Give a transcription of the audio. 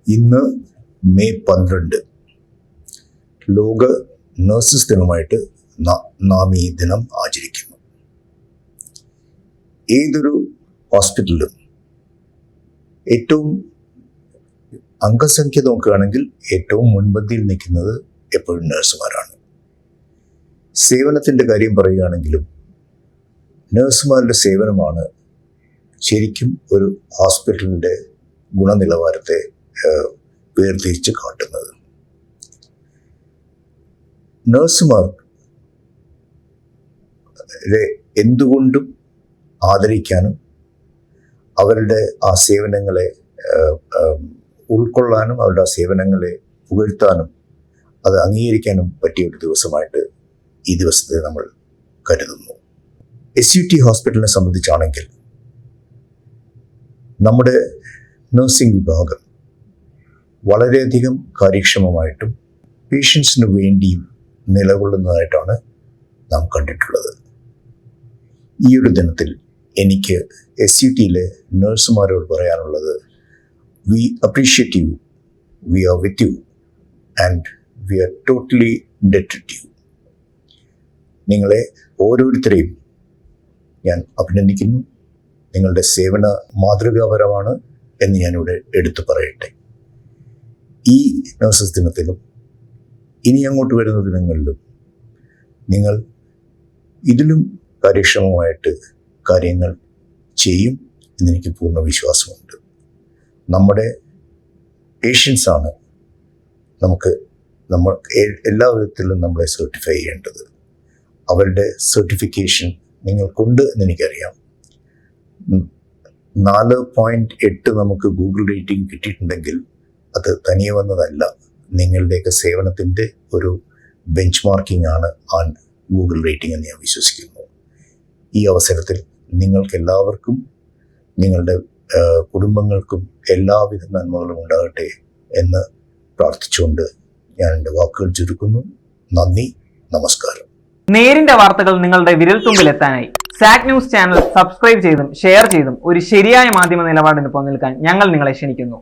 ഇന്ന് മെയ് 12 ലോക നഴ്സസ് ദിനമായിട്ട് നാം ഈ ദിനം ആചരിക്കുന്നു. ഏതൊരു ഹോസ്പിറ്റലിലും ഏറ്റവും അംഗസംഖ്യ നോക്കുകയാണെങ്കിൽ ഏറ്റവും മുൻപന്തിയിൽ നിൽക്കുന്നത് എപ്പോഴും നഴ്സുമാരാണ്. സേവനത്തിൻ്റെ കാര്യം പറയുകയാണെങ്കിലും നഴ്സുമാരുടെ സേവനമാണ് ശരിക്കും ഒരു ഹോസ്പിറ്റലിൻ്റെ ഗുണനിലവാരത്തെ വേർതിരിച്ച് കാട്ടുന്നത്. നഴ്സുമാർ എന്തുകൊണ്ടും ആദരിക്കാനും അവരുടെ ആ സേവനങ്ങളെ ഉൾക്കൊള്ളാനും അവരുടെ ആ സേവനങ്ങളെ പുകഴ്ത്താനും അത് അംഗീകരിക്കാനും പറ്റിയ ഒരു ദിവസമായിട്ട് ഈ ദിവസത്തെ നമ്മൾ കരുതുന്നു. SUT ഹോസ്പിറ്റലിനെ സംബന്ധിച്ചാണെങ്കിൽ നമ്മുടെ നഴ്സിംഗ് വിഭാഗം വളരെയധികം കാര്യക്ഷമമായിട്ടും പേഷ്യൻസിന് വേണ്ടിയും നിലകൊള്ളുന്നതായിട്ടാണ് നാം കണ്ടിട്ടുള്ളത്. ഈ ഒരു ദിനത്തിൽ എനിക്ക് SUTയിലെ നഴ്സുമാരോട് പറയാനുള്ളത്, we appreciate you, we are with you and we are totally indebted to you. നിങ്ങളെ ഓരോരുത്തരെയും ഞാൻ അഭിനന്ദിക്കുന്നു. നിങ്ങളുടെ സേവന മാതൃകാപരമാണ് എന്ന് ഞാനിവിടെ എടുത്തു പറയട്ടെ. ഈ നഴ്സസ് ദിനത്തിലും ഇനി അങ്ങോട്ട് വരുന്ന ദിനങ്ങളിലും നിങ്ങൾ ഇതിലും കാര്യക്ഷമമായിട്ട് കാര്യങ്ങൾ ചെയ്യും എന്നെനിക്ക് പൂർണ്ണ വിശ്വാസമുണ്ട്. നമ്മുടെ പേഷ്യൻസാണ് നമ്മൾ എല്ലാ വിധത്തിലും നമ്മളെ സർട്ടിഫൈ ചെയ്യേണ്ടത്. അവരുടെ സർട്ടിഫിക്കേഷൻ നിങ്ങൾക്കുണ്ട് എന്നെനിക്കറിയാം. 4.8 നമുക്ക് ഗൂഗിൾ റേറ്റിംഗ് കിട്ടിയിട്ടുണ്ടെങ്കിൽ അത് തനിയെ വന്നതല്ല, നിങ്ങളുടെയൊക്കെ സേവനത്തിൻ്റെ ഒരു ബെഞ്ച് മാർക്കിംഗ് ആണ് ആ ഗൂഗിൾ റേറ്റിംഗ് എന്ന് ഞാൻ വിശ്വസിക്കുന്നു. ഈ അവസരത്തിൽ നിങ്ങൾക്കെല്ലാവർക്കും നിങ്ങളുടെ കുടുംബങ്ങൾക്കും എല്ലാവിധ നന്മകളും ഉണ്ടാകട്ടെ എന്ന് പ്രാർത്ഥിച്ചുകൊണ്ട് ഞാൻ എൻ്റെ വാക്കുകൾ ചുരുക്കുന്നു. നന്ദി, നമസ്കാരം. നേരിന്റെ വാർത്തകൾ നിങ്ങളുടെ വിരൽത്തുമ്പിലെത്താനായി സാക് ന്യൂസ് ചാനൽ സബ്സ്ക്രൈബ് ചെയ്തും ഷെയർ ചെയ്തും ഒരു ശരിയായ മാധ്യമ നിലപാടിന് നിൽക്കാൻ ഞങ്ങൾ നിങ്ങളെ ക്ഷണിക്കുന്നു.